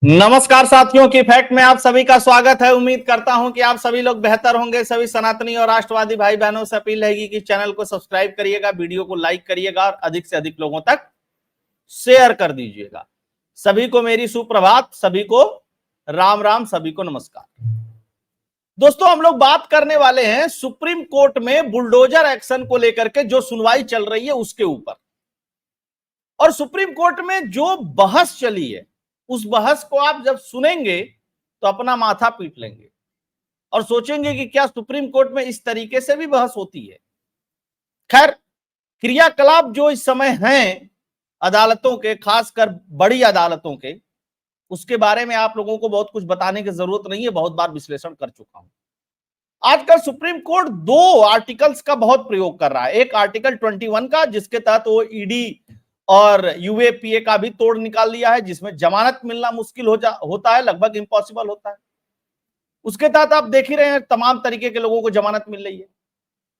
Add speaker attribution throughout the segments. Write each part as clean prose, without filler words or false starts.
Speaker 1: नमस्कार साथियों की फैक्ट में आप सभी का स्वागत है। उम्मीद करता हूं कि आप सभी लोग बेहतर होंगे। सभी सनातनी और राष्ट्रवादी भाई बहनों से अपील रहेगी कि चैनल को सब्सक्राइब करिएगा, वीडियो को लाइक करिएगा और अधिक से अधिक लोगों तक शेयर कर दीजिएगा। सभी को मेरी सुप्रभात, सभी को राम राम, सभी को नमस्कार। दोस्तों, हम लोग बात करने वाले हैं सुप्रीम कोर्ट में बुलडोजर एक्शन को लेकर के जो सुनवाई चल रही है उसके ऊपर। और सुप्रीम कोर्ट में जो बहस चली है उस बहस को आप जब सुनेंगे तो अपना माथा पीट लेंगे और सोचेंगे कि क्या सुप्रीम कोर्ट में इस तरीके से भी बहस होती है। खैर, क्रियाकलाप जो इस समय हैं अदालतों के, खासकर बड़ी अदालतों के, उसके बारे में आप लोगों को बहुत कुछ बताने की जरूरत नहीं है, बहुत बार विश्लेषण कर चुका हूं। आजकल सुप्रीम कोर्ट दो आर्टिकल्स का बहुत प्रयोग कर रहा है। एक आर्टिकल 21 का, जिसके तहत वो ईडी और यूएपीए का भी तोड़ निकाल लिया है, जिसमें जमानत मिलना मुश्किल होता है, लगभग इंपॉसिबल होता है। उसके तहत आप देख ही रहे हैं तमाम तरीके के लोगों को जमानत मिल रही है।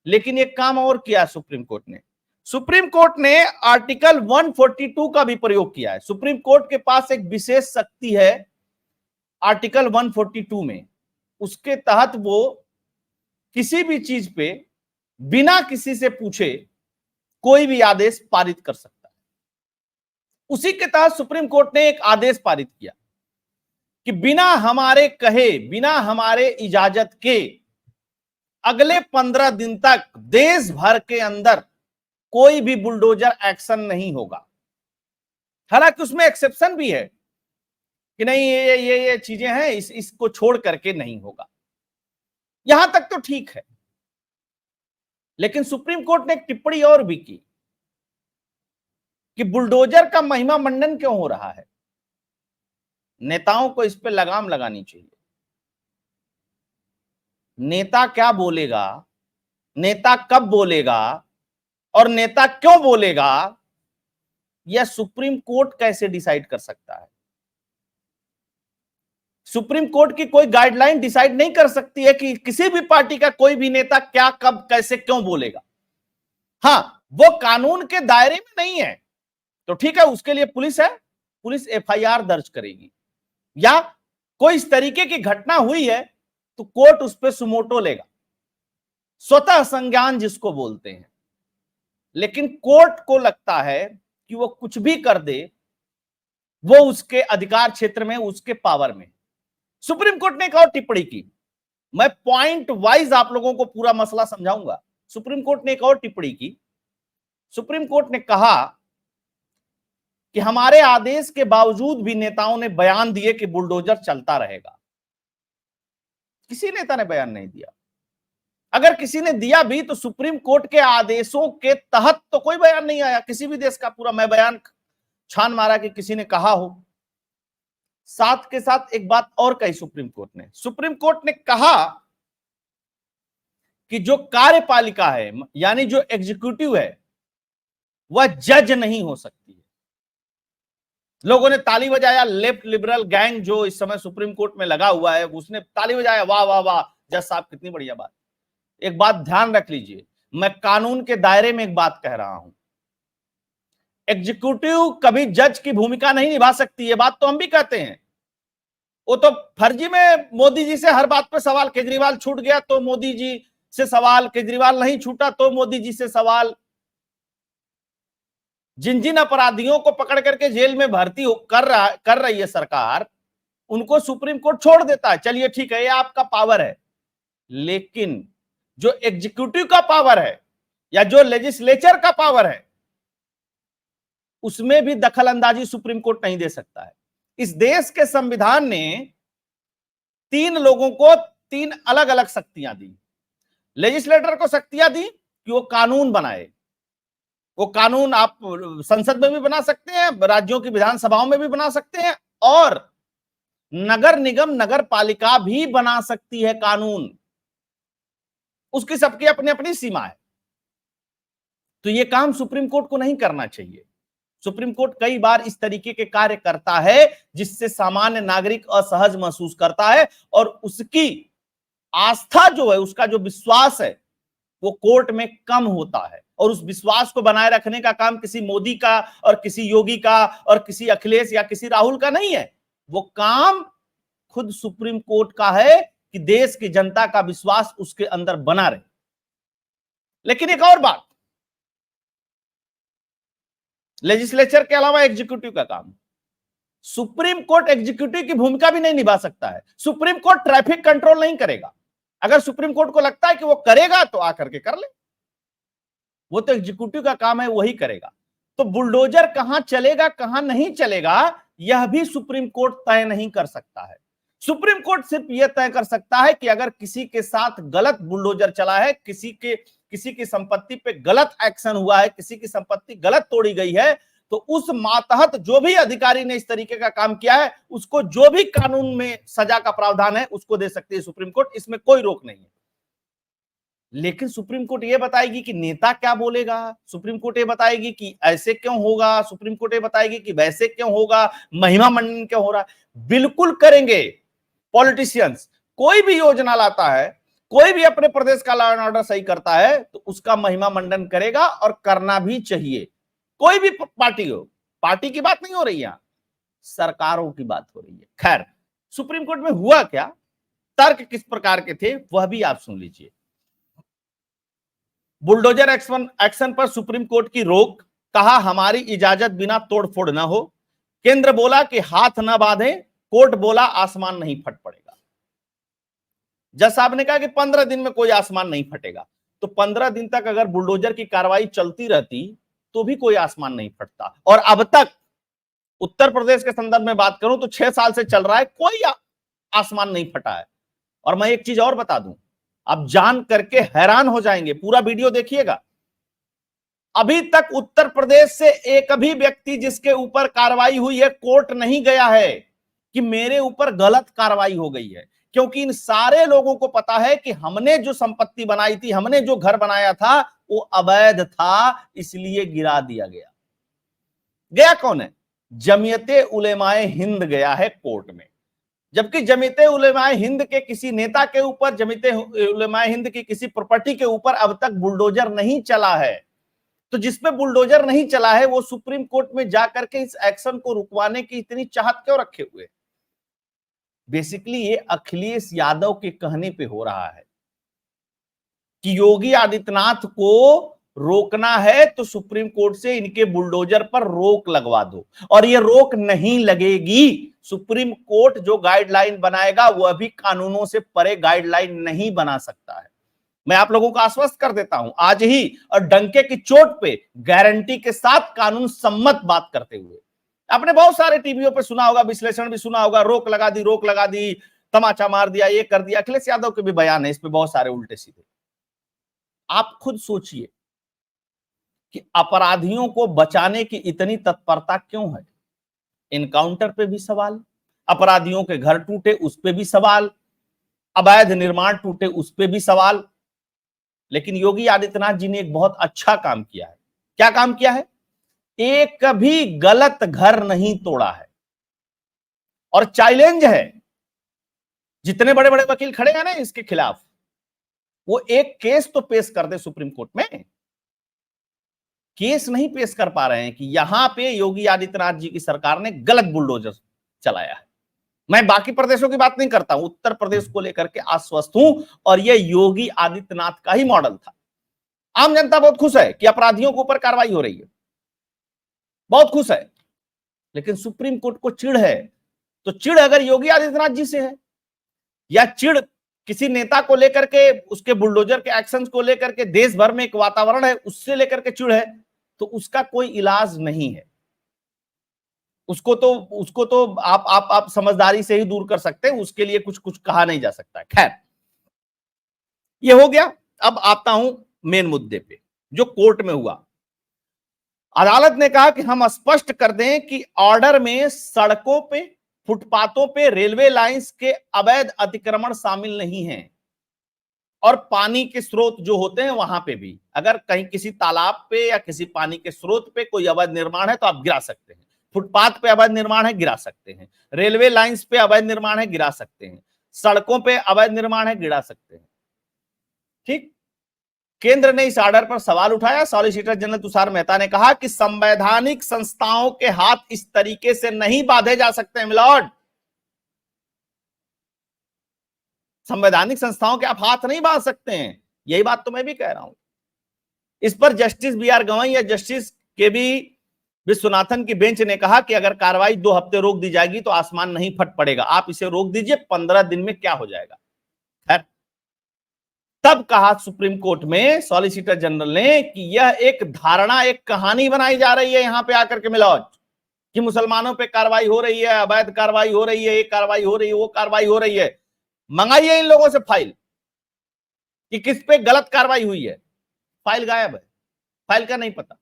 Speaker 1: लेकिन एक काम और किया सुप्रीम कोर्ट ने। सुप्रीम कोर्ट ने आर्टिकल 142 का भी प्रयोग किया है। सुप्रीम कोर्ट के पास एक विशेष शक्ति है आर्टिकल 142 में। उसके तहत वो किसी भी चीज पे बिना किसी से पूछे कोई भी आदेश पारित कर सकता है। उसी के तहत सुप्रीम कोर्ट ने एक आदेश पारित किया कि बिना हमारे कहे, बिना हमारे इजाजत के अगले 15 दिन तक देश भर के अंदर कोई भी बुलडोजर एक्शन नहीं होगा। हालांकि उसमें एक्सेप्शन भी है कि नहीं, ये चीजें हैं, इसको छोड़ करके नहीं होगा। यहां तक तो ठीक है। लेकिन सुप्रीम कोर्ट ने एक टिप्पणी और भी की कि बुलडोजर का महिमा मंडन क्यों हो रहा है। नेताओं को इस पे लगाम लगानी चाहिए। नेता क्या बोलेगा, नेता कब बोलेगा और नेता क्यों बोलेगा, यह सुप्रीम कोर्ट कैसे डिसाइड कर सकता है। सुप्रीम कोर्ट की कोई गाइडलाइन डिसाइड नहीं कर सकती है कि किसी भी पार्टी का कोई भी नेता क्या, कब, कैसे, क्यों बोलेगा। हां, वो कानून के दायरे में नहीं है तो ठीक है, उसके लिए पुलिस है, पुलिस एफआईआर दर्ज करेगी। या कोई इस तरीके की घटना हुई है तो कोर्ट उस पर सुमोटो लेगा, स्वतः संज्ञान जिसको बोलते हैं। लेकिन कोर्ट को लगता है कि वो कुछ भी कर दे, वो उसके अधिकार क्षेत्र में, उसके पावर में। सुप्रीम कोर्ट ने एक और टिप्पणी की, मैं पॉइंट वाइज आप लोगों को पूरा मसला समझाऊंगा। सुप्रीम कोर्ट ने एक और टिप्पणी की। सुप्रीम कोर्ट ने कहा कि हमारे आदेश के बावजूद भी नेताओं ने बयान दिए कि बुलडोजर चलता रहेगा। किसी नेता ने बयान नहीं दिया। अगर किसी ने दिया भी तो सुप्रीम कोर्ट के आदेशों के तहत तो कोई बयान नहीं आया किसी भी देश का। पूरा मैं बयान छान मारा कि किसी ने कहा हो। साथ के साथ एक बात और कही सुप्रीम कोर्ट ने। सुप्रीम कोर्ट ने कहा कि जो कार्यपालिका है, यानी जो एग्जीक्यूटिव है, वह जज नहीं हो सकती है। लोगों ने ताली बजाया। लेफ्ट लिबरल गैंग जो इस समय सुप्रीम कोर्ट में लगा हुआ है, उसने ताली बजाया, वाह वाह वाह, जज साहब कितनी बढ़िया बात। एक बात ध्यान रख लीजिए, मैं कानून के दायरे में एक बात कह रहा हूं। एग्जीक्यूटिव कभी जज की भूमिका नहीं निभा सकती, ये बात तो हम भी कहते हैं। वो तो फर्जी में मोदी जी से हर बात पे सवाल, केजरीवाल छूट गया तो मोदी जी से सवाल, केजरीवाल नहीं छूटा तो मोदी जी से सवाल। जिन जिन अपराधियों को पकड़ करके जेल में भर्ती कर रही है सरकार, उनको सुप्रीम कोर्ट छोड़ देता है। चलिए ठीक है, ये आपका पावर है। लेकिन जो एग्जीक्यूटिव का पावर है या जो लेजिस्लेचर का पावर है, उसमें भी दखल अंदाजी सुप्रीम कोर्ट नहीं दे सकता है। इस देश के संविधान ने 3 लोगों को 3 अलग अलग शक्तियां दी। लेजिस्लेटर को शक्तियां दी कि वो कानून बनाए। वो कानून आप संसद में भी बना सकते हैं, राज्यों की विधानसभाओं में भी बना सकते हैं, और नगर निगम, नगर पालिका भी बना सकती है कानून। उसकी सबकी अपनी अपनी सीमा है। तो ये काम सुप्रीम कोर्ट को नहीं करना चाहिए। सुप्रीम कोर्ट कई बार इस तरीके के कार्य करता है जिससे सामान्य नागरिक असहज महसूस करता है, और उसकी आस्था जो है, उसका जो विश्वास है, वो कोर्ट में कम होता है। और उस विश्वास को बनाए रखने का काम किसी मोदी का और किसी योगी का और किसी अखिलेश या किसी राहुल का नहीं है। वो काम खुद सुप्रीम कोर्ट का है कि देश की जनता का विश्वास उसके अंदर बना रहे। लेकिन एक और बात, लेजिस्लेचर के अलावा एग्जीक्यूटिव का काम, सुप्रीम कोर्ट एग्जीक्यूटिव की भूमिका भी नहीं निभा सकता है। सुप्रीम कोर्ट ट्रैफिक कंट्रोल नहीं करेगा। अगर सुप्रीम कोर्ट को लगता है कि वो करेगा तो आकर के कर ले, वो तो एग्जीक्यूटिव का काम है, वही करेगा। तो बुलडोजर कहां चलेगा कहां नहीं चलेगा यह भी सुप्रीम कोर्ट तय नहीं कर सकता है। सुप्रीम कोर्ट सिर्फ यह तय कर सकता है कि अगर किसी के साथ गलत बुलडोजर चला है, किसी की संपत्ति पे गलत एक्शन हुआ है, किसी की संपत्ति गलत तोड़ी गई है, तो उस मातहत जो भी अधिकारी ने इस तरीके का काम किया है उसको जो भी कानून में सजा का प्रावधान है उसको दे सकती है सुप्रीम कोर्ट, इसमें कोई रोक नहीं है। लेकिन सुप्रीम कोर्ट ये बताएगी कि नेता क्या बोलेगा, सुप्रीम कोर्ट ये बताएगी कि ऐसे क्यों होगा, सुप्रीम कोर्ट ये बताएगी कि वैसे क्यों होगा, महिमा मंडन क्यों हो रहा है। बिल्कुल करेंगे पॉलिटिशियंस। कोई भी योजना लाता है, कोई भी अपने प्रदेश का लॉ एंड ऑर्डर सही करता है तो उसका महिमा मंडन करेगा और करना भी चाहिए। कोई भी पार्टी हो, पार्टी की बात नहीं हो रही है, सरकारों की बात हो रही है। खैर, सुप्रीम कोर्ट में हुआ क्या, तर्क किस प्रकार के थे वह भी आप सुन लीजिए। बुलडोजर एक्शन पर सुप्रीम कोर्ट की रोक, कहा हमारी इजाजत बिना तोड़फोड़ न हो। केंद्र बोला कि हाथ न बांधे, कोर्ट बोला आसमान नहीं फट पड़ेगा। जज साहब ने कहा कि 15 दिन में कोई आसमान नहीं फटेगा। तो 15 दिन तक अगर बुलडोजर की कार्रवाई चलती रहती तो भी कोई आसमान नहीं फटता। और अब तक उत्तर प्रदेश के संदर्भ में बात करूं तो 6 साल से चल रहा है, कोई आसमान नहीं फटा है। और मैं एक चीज और बता दूं, आप जान करके हैरान हो जाएंगे, पूरा वीडियो देखिएगा। अभी तक उत्तर प्रदेश से एक भी व्यक्ति जिसके ऊपर कार्रवाई हुई है कोर्ट नहीं गया है कि मेरे ऊपर गलत कार्रवाई हो गई है, क्योंकि इन सारे लोगों को पता है कि हमने जो संपत्ति बनाई थी, हमने जो घर बनाया था वो अवैध था, इसलिए गिरा दिया गया। गया कौन है? जमीयते उलेमाए हिंद गया है कोर्ट में। जबकि जमीयते उलेमाए हिंद के किसी नेता के ऊपर, जमीयते उलेमाए हिंद की किसी प्रॉपर्टी के ऊपर अब तक बुलडोजर नहीं चला है। तो जिसपे बुलडोजर नहीं चला है वो सुप्रीम कोर्ट में जाकर के इस एक्शन को रुकवाने की इतनी चाहत क्यों रखे हुए? बेसिकली ये अखिलेश यादव के कहने पे हो रहा है कि योगी आदित्यनाथ को रोकना है तो सुप्रीम कोर्ट से इनके बुलडोजर पर रोक लगवा दो। और ये रोक नहीं लगेगी। सुप्रीम कोर्ट जो गाइडलाइन बनाएगा वह भी कानूनों से परे गाइडलाइन नहीं बना सकता है। मैं आप लोगों को आश्वस्त कर देता हूं आज ही, और डंके की चोट पे गारंटी के साथ कानून सम्मत बात करते हुए। आपने बहुत सारे टीवीओं पे सुना होगा, विश्लेषण भी सुना होगा, रोक लगा दी, तमाचा मार दिया, ये कर दिया। अखिलेश यादव के भी बयान है इस पे बहुत सारे उल्टे सीधे। आप खुद सोचिए कि अपराधियों को बचाने की इतनी तत्परता क्यों है? इनकाउंटर पे भी सवाल, अपराधियों के घर टूटे उस पे भी सवाल, अवैध निर्माण टूटे उस पे भी सवाल। लेकिन योगी आदित्यनाथ जी ने एक बहुत अच्छा काम किया है। क्या काम किया है? एक भी गलत घर नहीं तोड़ा है। और चैलेंज है, जितने बड़े बड़े वकील खड़े हैं ना इसके खिलाफ, वो एक केस तो पेश कर दे सुप्रीम कोर्ट में। केस नहीं पेश कर पा रहे हैं कि यहां पे योगी आदित्यनाथ जी की सरकार ने गलत बुलडोजर चलाया है। मैं बाकी प्रदेशों की बात नहीं करता हूं, उत्तर प्रदेश को लेकर के आश्वस्त हूं, और यह योगी आदित्यनाथ का ही मॉडल था। आम जनता बहुत खुश है कि अपराधियों के ऊपर कार्रवाई हो रही है, बहुत खुश है। लेकिन सुप्रीम कोर्ट को चिढ़ है, तो चिढ़ अगर योगी आदित्यनाथ जी से है या चिढ़ किसी नेता को लेकर के, उसके बुलडोजर के एक्शंस को लेकर के देश भर में एक वातावरण है उससे लेकर के चिढ़ है, तो उसका कोई इलाज नहीं है। उसको तो आप समझदारी से ही दूर कर सकते हैं, उसके लिए कुछ कहा नहीं जा सकता। खैर, ये हो गया। अब आता हूं मेन मुद्दे पे जो कोर्ट में हुआ। अदालत ने कहा कि हम स्पष्ट कर दें कि ऑर्डर में सड़कों पे, फुटपाथों पे, रेलवे लाइंस के अवैध अतिक्रमण शामिल नहीं है। और पानी के स्रोत जो होते हैं वहां पे भी, अगर कहीं किसी तालाब पे या किसी पानी के स्रोत पे कोई अवैध निर्माण है तो आप गिरा सकते हैं। फुटपाथ पे अवैध निर्माण है, गिरा सकते हैं। रेलवे लाइंस पे अवैध निर्माण है, गिरा सकते हैं। सड़कों पे अवैध निर्माण है, गिरा सकते हैं। ठीक। केंद्र ने इस ऑर्डर पर सवाल उठाया। सॉलिसिटर जनरल तुषार मेहता ने कहा कि संवैधानिक संस्थाओं के हाथ इस तरीके से नहीं बांधे जा सकते मिलॉर्ड। संवैधानिक संस्थाओं के आप हाथ नहीं बांध सकते हैं, यही बात तो मैं भी कह रहा हूं। इस पर जस्टिस बी आर गवई या जस्टिस के बी विश्वनाथन की बेंच ने कहा कि अगर कार्रवाई 2 हफ्ते रोक दी जाएगी तो आसमान नहीं फट पड़ेगा, आप इसे रोक दीजिए, 15 दिन में क्या हो जाएगा। खैर, तब कहा सुप्रीम कोर्ट में सॉलिसिटर जनरल ने कि यह एक धारणा, एक कहानी बनाई जा रही है यहां पे आकर के मिलौज, कि मुसलमानों पे कार्रवाई हो रही है, अवैध कार्रवाई हो रही है, ये कार्रवाई हो रही है, वो कार्रवाई हो रही है। मंगाइए इन लोगों से फाइल कि किस पे गलत कार्रवाई हुई है, फाइल गायब है, फाइल का नहीं पता।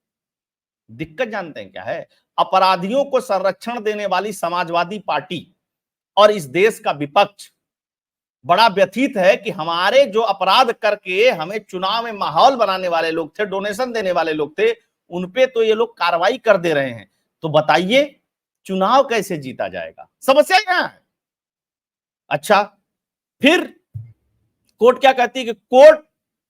Speaker 1: दिक्कत जानते हैं क्या है? अपराधियों को संरक्षण देने वाली समाजवादी पार्टी और इस देश का विपक्ष बड़ा व्यथित है कि हमारे जो अपराध करके हमें चुनाव में माहौल बनाने वाले लोग थे, डोनेशन देने वाले लोग थे, उनपे तो ये लोग कार्रवाई कर दे रहे हैं। तो बताइए चुनाव कैसे जीता जाएगा? समस्या यहां है। अच्छा, फिर कोर्ट क्या कहती है कि कोर्ट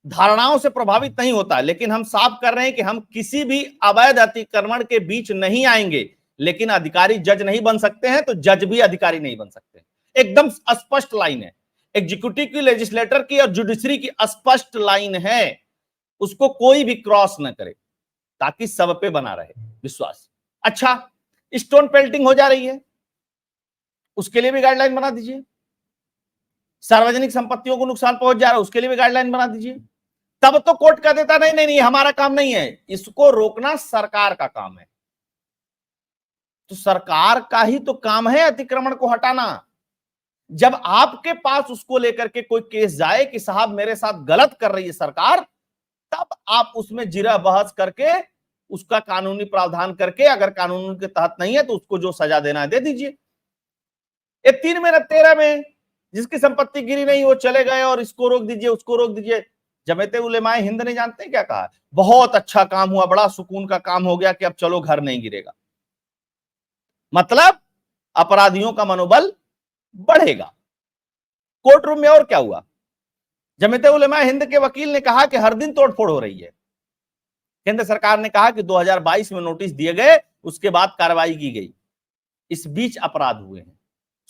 Speaker 1: धारणाओं से प्रभावित नहीं होता, लेकिन हम साफ कर रहे हैं कि हम किसी भी अवैध अतिक्रमण के बीच नहीं आएंगे, लेकिन अधिकारी जज नहीं बन सकते हैं तो जज भी अधिकारी नहीं बन सकते। एकदम स्पष्ट लाइन है, एग्जीक्यूटिव की, लेजिस्लेटर की और जुडिशरी की स्पष्ट लाइन है, उसको कोई भी क्रॉस न करे, ताकि सब पे बना रहे विश्वास। अच्छा, स्टोन पेल्टिंग हो जा रही है, उसके लिए भी गाइडलाइन बना दीजिए। सार्वजनिक संपत्तियों को नुकसान पहुंच जा रहा है, उसके लिए भी गाइडलाइन बना दीजिए। तब तो कोर्ट कह देता नहीं नहीं नहीं, हमारा काम नहीं है, इसको रोकना सरकार का काम है। तो सरकार का ही तो काम है अतिक्रमण को हटाना। जब आपके पास उसको लेकर के कोई केस जाए कि साहब मेरे साथ गलत कर रही है सरकार, तब आप उसमें जिरह बहस करके उसका कानूनी प्रावधान करके, अगर कानून के तहत नहीं है तो उसको जो सजा देना है दे दीजिए। ये 3 में 13 में जिसकी संपत्ति गिरी नहीं वो चले गए और इसको रोक दीजिए, उसको रोक दीजिए। जमीयत उलेमाए हिंद ने जानते हैं क्या कहा? बहुत अच्छा काम हुआ, बड़ा सुकून का काम हो गया कि अब चलो घर नहीं गिरेगा। मतलब अपराधियों का मनोबल बढ़ेगा। कोर्ट रूम में और क्या हुआ? जमीयत उलेमाए हिंद के वकील ने कहा कि हर दिन तोड़फोड़ हो रही है। केंद्र सरकार ने कहा कि 2022 में नोटिस दिए गए, उसके बाद कार्रवाई की गई, इस बीच अपराध हुए हैं।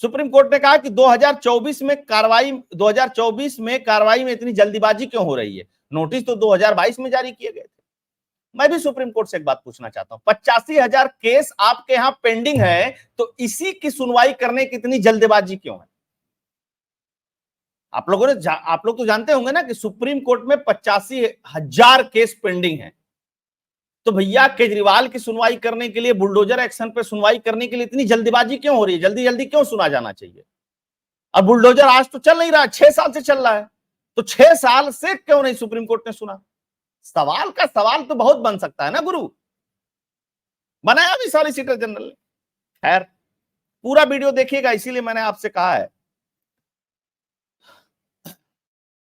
Speaker 1: सुप्रीम कोर्ट ने कहा कि 2024 में कार्रवाई में इतनी जल्दीबाजी क्यों हो रही है? नोटिस तो 2022 में जारी किए गए थे। मैं भी सुप्रीम कोर्ट से एक बात पूछना चाहता हूं, 85,000 केस आपके यहां पेंडिंग है, तो इसी की सुनवाई करने की इतनी जल्दबाजी क्यों है? आप लोग तो जानते होंगे ना कि सुप्रीम कोर्ट में 85,000 केस पेंडिंग है। तो भैया केजरीवाल की सुनवाई करने के लिए, बुलडोजर एक्शन पे सुनवाई करने के लिए इतनी जल्दीबाजी क्यों हो रही है? जल्दी जल्दी क्यों सुना जाना चाहिए? और बुलडोजर आज तो चल नहीं रहा, 6 साल से चल रहा है, तो 6 साल से क्यों नहीं सुप्रीम कोर्ट ने सुना? सवाल का सवाल तो बहुत बन सकता है ना गुरु, बनाया भी सॉलिसिटर जनरल ने। खैर, पूरा वीडियो देखिएगा, इसीलिए मैंने आपसे कहा है।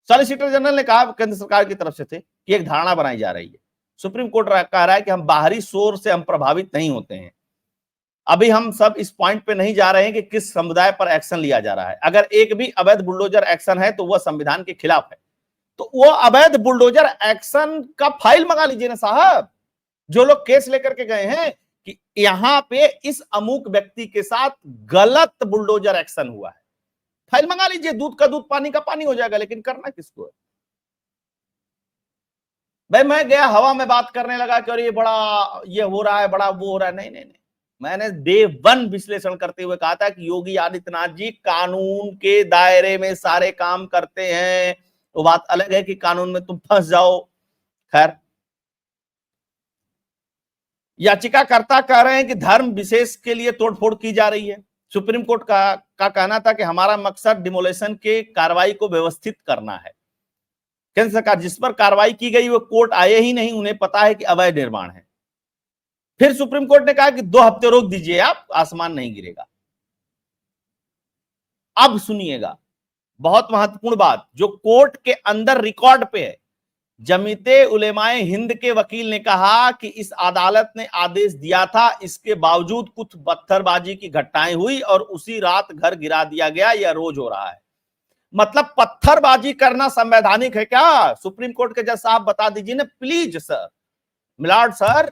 Speaker 1: सॉलिसिटर जनरल ने कहा केंद्र सरकार की तरफ से थे कि एक धारणा बनाई जा रही है। सुप्रीम कोर्ट कह रहा है कि हम बाहरी शोर से हम प्रभावित नहीं होते हैं। अभी हम सब इस पॉइंट पे नहीं जा रहे हैं कि किस समुदाय पर एक्शन लिया जा रहा है। अगर एक भी अवैध बुलडोजर एक्शन है तो वह संविधान के खिलाफ है, तो वो अवैध बुलडोजर एक्शन का फाइल मंगा लीजिए ना साहब। जो लोग केस लेकर के गए हैं कि यहां पे इस अमुक व्यक्ति के साथ गलत बुलडोजर एक्शन हुआ है, फाइल मंगा लीजिए। दूध का दूध, पानी का पानी हो जाएगा। लेकिन करना किसको है भाई? मैं गया हवा में बात करने लगा कि अरे ये बड़ा ये हो रहा है, बड़ा वो हो रहा है। नहीं नहीं नहीं, मैंने डे 1 विश्लेषण करते हुए कहा था कि योगी आदित्यनाथ जी कानून के दायरे में सारे काम करते हैं। तो बात अलग है कि कानून में तुम फंस जाओ। खैर, याचिकाकर्ता कह रहे हैं कि धर्म विशेष के लिए तोड़फोड़ की जा रही है। सुप्रीम कोर्ट का कहना था कि हमारा मकसद डिमोलेशन के कार्रवाई को व्यवस्थित करना है। केंद्र सरकार जिस पर कार्रवाई की गई वो कोर्ट आए ही नहीं, उन्हें पता है कि अवैध निर्माण है। फिर सुप्रीम कोर्ट ने कहा कि 2 हफ्ते रोक दीजिए, आप आसमान नहीं गिरेगा। अब सुनिएगा, बहुत महत्वपूर्ण बात जो कोर्ट के अंदर रिकॉर्ड पे है। जमीयते उलेमाए हिंद के वकील ने कहा कि इस अदालत ने आदेश दिया था, इसके बावजूद कुछ पत्थरबाजी की घटनाएं हुई और उसी रात घर गिरा दिया गया। यह रोज हो रहा है। मतलब पत्थरबाजी करना संवैधानिक है क्या? सुप्रीम कोर्ट के जज साहब बता दीजिए ना please sir, Maillard sir.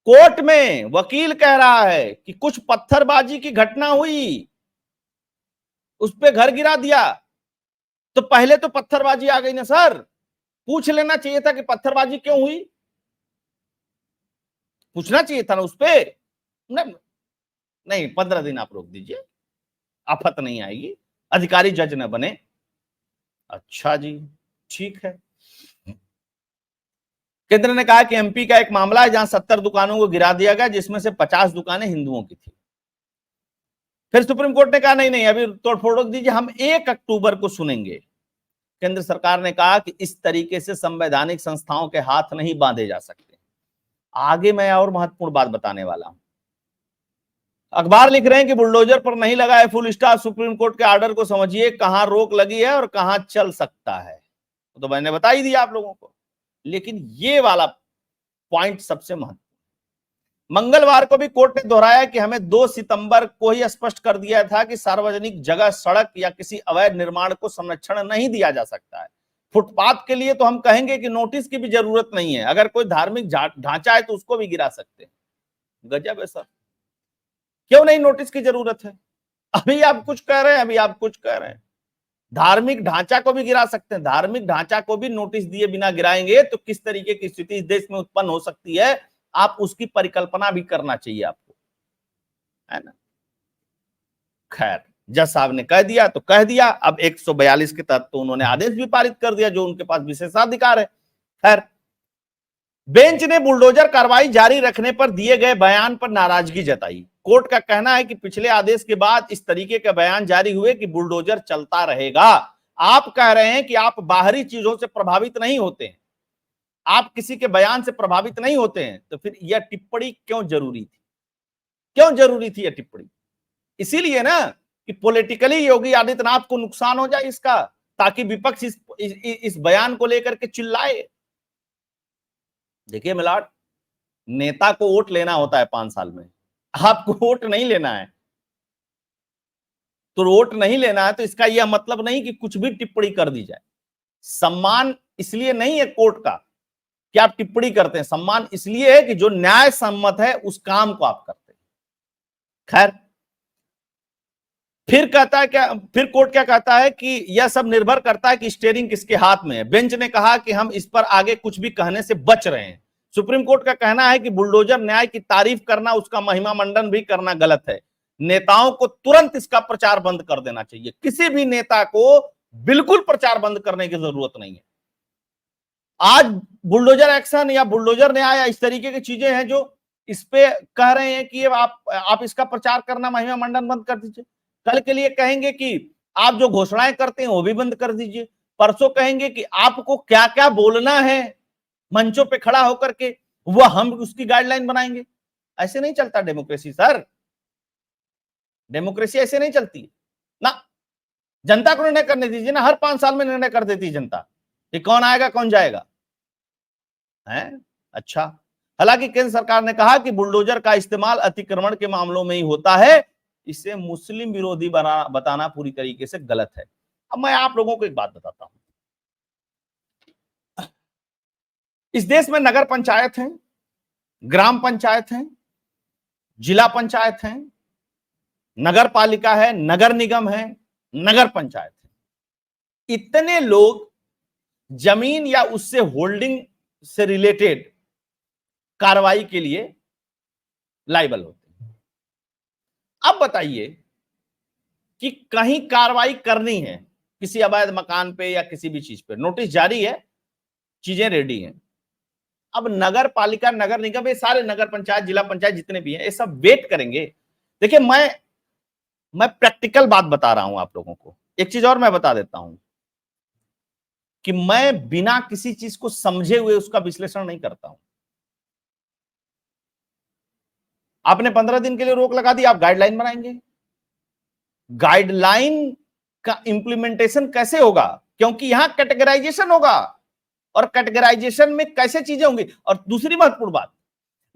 Speaker 1: Court में वकील कह रहा है कि कुछ पत्थरबाजी की घटना हुई, उस पे घर गिरा दिया। तो पहले तो पत्थरबाजी आ गई ना सर, पूछ लेना चाहिए था कि पत्थरबाजी क्यों हुई, पूछना चाहिए था ना उस पे। नहीं, नहीं 15 दिन आप रोक दीजिए, आफत नहीं आएगी, अधिकारी जज न बने। अच्छा जी, ठीक है। केंद्र ने कहा कि एमपी का एक मामला है जहां 70 दुकानों को गिरा दिया गया, जिसमें से 50 दुकानें हिंदुओं की थी। फिर सुप्रीम कोर्ट ने कहा नहीं नहीं अभी तोड़फोड़ रोक दीजिए, हम 1 अक्टूबर को सुनेंगे। केंद्र सरकार ने कहा कि इस तरीके से संवैधानिक संस्थाओं के हाथ नहीं बांधे जा सकते। आगे मैं और महत्वपूर्ण बात बताने वाला हूं। अखबार लिख रहे हैं कि बुलडोजर पर नहीं लगा है फुल स्टॉप, सुप्रीम कोर्ट के ऑर्डर को समझिए, कहां रोक लगी है और कहां चल सकता है, तो मैंने बता ही दिया आप लोगों को। लेकिन ये वाला पॉइंट सबसे महत्वपूर्ण, मंगलवार को भी कोर्ट ने दोहराया कि हमें 2 सितंबर को ही स्पष्ट कर दिया था कि सार्वजनिक जगह, सड़क या किसी अवैध निर्माण को संरक्षण नहीं दिया जा सकता है। फुटपाथ के लिए तो हम कहेंगे कि नोटिस की भी जरूरत नहीं है, अगर कोई धार्मिक ढांचा है तो उसको भी गिरा सकते हैं। गजब है सर, क्यों नहीं नोटिस की जरूरत है? अभी आप कुछ कह रहे हैं, अभी आप कुछ कह रहे हैं, धार्मिक ढांचा को भी गिरा सकते हैं। धार्मिक ढांचा को भी नोटिस दिए बिना गिराएंगे तो किस तरीके की स्थिति इस देश में उत्पन्न हो सकती है, आप उसकी परिकल्पना भी करना चाहिए आपको, है ना। खैर, जज साहब ने कह दिया तो कह दिया, अब 142 के तहत तो उन्होंने आदेश भी पारित कर दिया, जो उनके पास विशेषाधिकार है। खैर, बेंच ने बुलडोजर कार्रवाई जारी रखने पर दिए गए बयान पर नाराजगी जताई। कोर्ट का कहना है कि पिछले आदेश के बाद इस तरीके के बयान जारी हुए कि बुलडोजर चलता रहेगा। आप कह रहे हैं कि आप बाहरी चीजों से प्रभावित नहीं होते हैं, आप किसी के बयान से प्रभावित नहीं होते हैं, तो फिर यह टिप्पणी क्यों जरूरी थी? क्यों जरूरी थी यह टिप्पणी? इसीलिए ना कि पॉलिटिकली योगी आदित्यनाथ को नुकसान हो जाए इसका, ताकि विपक्ष इस बयान को लेकर के चिल्लाए। देखिए मिलाड, नेता को वोट लेना होता है 5 साल में, आपको वोट नहीं लेना है तो वोट नहीं लेना है, तो इसका यह मतलब नहीं कि कुछ भी टिप्पणी कर दी जाए। सम्मान इसलिए नहीं है कोर्ट का कि आप टिप्पणी करते हैं, सम्मान इसलिए है कि जो न्याय सम्मत है उस काम को आप करते हैं। खैर, फिर कहता है क्या, फिर कोर्ट क्या कहता है कि यह सब निर्भर करता है कि स्टीयरिंग किसके हाथ में है। बेंच ने कहा कि हम इस पर आगे कुछ भी कहने से बच रहे हैं। सुप्रीम कोर्ट का कहना है कि बुलडोजर न्याय की तारीफ करना, उसका महिमा मंडन भी करना गलत है। नेताओं को तुरंत इसका प्रचार बंद कर देना चाहिए। किसी भी नेता को बिल्कुल प्रचार बंद करने की जरूरत नहीं है। आज बुलडोजर एक्शन या बुलडोजर न्याय या इस तरीके की चीजें हैं जो इस पे कह रहे हैं कि आप इसका प्रचार करना, महिमा मंडन बंद कर दीजिए। कल के लिए कहेंगे कि आप जो घोषणाएं करते हैं वो भी बंद कर दीजिए। परसों कहेंगे कि आपको क्या क्या बोलना है मंचों पे खड़ा होकर के, वह हम उसकी गाइडलाइन बनाएंगे। ऐसे नहीं चलता डेमोक्रेसी सर, डेमोक्रेसी ऐसे नहीं चलती ना। जनता को निर्णय करने दीजिए ना, हर 5 साल में निर्णय कर देती है जनता कि कौन आएगा कौन जाएगा, है। अच्छा, हालांकि केंद्र सरकार ने कहा कि बुलडोजर का इस्तेमाल अतिक्रमण के मामलों में ही होता है, इसे मुस्लिम विरोधी बताना पूरी तरीके से गलत है। अब मैं आप लोगों को एक बात बताता हूं, इस देश में नगर पंचायत है, ग्राम पंचायत है, जिला पंचायत है, नगर पालिका है, नगर निगम है, नगर पंचायत है। इतने लोग जमीन या उससे होल्डिंग से रिलेटेड कार्रवाई के लिए लायबल होते हैं। अब बताइए कि कहीं कार्रवाई करनी है किसी अवैध मकान पे या किसी भी चीज पे, नोटिस जारी है, चीजें रेडी हैं। अब नगर पालिका, नगर निगम, ये सारे नगर पंचायत, जिला पंचायत जितने भी हैं, ये सब वेट करेंगे। देखिए, मैं प्रैक्टिकल बात बता रहा हूं आप लोगों को। एक चीज और मैं बता देता हूं कि मैं बिना किसी चीज को समझे हुए उसका विश्लेषण नहीं करता हूं। आपने 15 दिन के लिए रोक लगा दी, आप गाइडलाइन बनाएंगे। गाइडलाइन का इंप्लीमेंटेशन कैसे होगा? क्योंकि यहां कैटेगराइजेशन होगा, और कैटेगराइजेशन में कैसे चीजें होंगी। और दूसरी महत्वपूर्ण बात,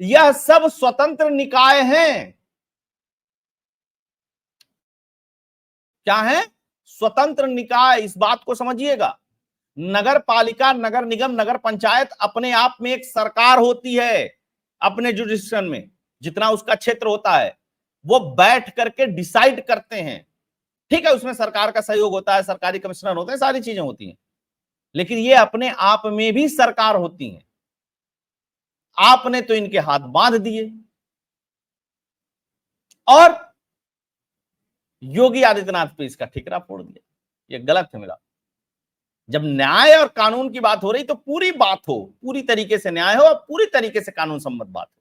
Speaker 1: यह सब स्वतंत्र निकाय हैं। क्या है? स्वतंत्र निकाय। इस बात को समझिएगा, नगर पालिका, नगर निगम, नगर पंचायत अपने आप में एक सरकार होती है। अपने जुरिस्डिक्शन में जितना उसका क्षेत्र होता है, वो बैठ करके डिसाइड करते हैं ठीक है, उसमें सरकार का सहयोग होता है, सरकारी कमिश्नर होते हैं, सारी चीजें होती हैं, लेकिन ये अपने आप में भी सरकार होती हैं। आपने तो इनके हाथ बांध दिए और योगी आदित्यनाथ पे इसका ठिकरा फोड़ दिया। ये गलत है मेरा। जब न्याय और कानून की बात हो रही तो पूरी बात हो, पूरी तरीके से न्याय हो और पूरी तरीके से कानून सम्मत बात हो।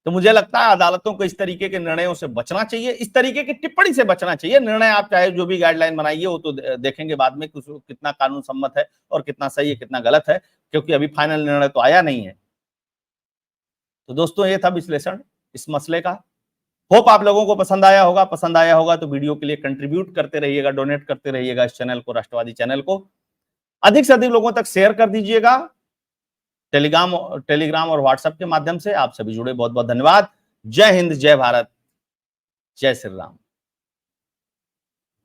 Speaker 1: तो मुझे लगता है अदालतों को इस तरीके के निर्णयों से बचना चाहिए, इस तरीके की टिप्पणी से बचना चाहिए। निर्णय आप चाहे जो भी गाइडलाइन बनाइए वो तो देखेंगे बाद में कितना कानून सम्मत है और कितना सही है, कितना गलत है, क्योंकि अभी फाइनल निर्णय तो आया नहीं है। तो दोस्तों ये था विश्लेषण इस मसले का। होप आप लोगों को पसंद आया होगा। पसंद आया होगा तो वीडियो के लिए कंट्रीब्यूट करते रहिएगा, डोनेट करते रहिएगा इस चैनल को, राष्ट्रवादी चैनल को अधिक से अधिक लोगों तक शेयर कर दीजिएगा। टेलीग्राम और व्हाट्सएप के माध्यम से आप सभी जुड़े, बहुत बहुत धन्यवाद। जय हिंद, जय भारत, जय श्री राम।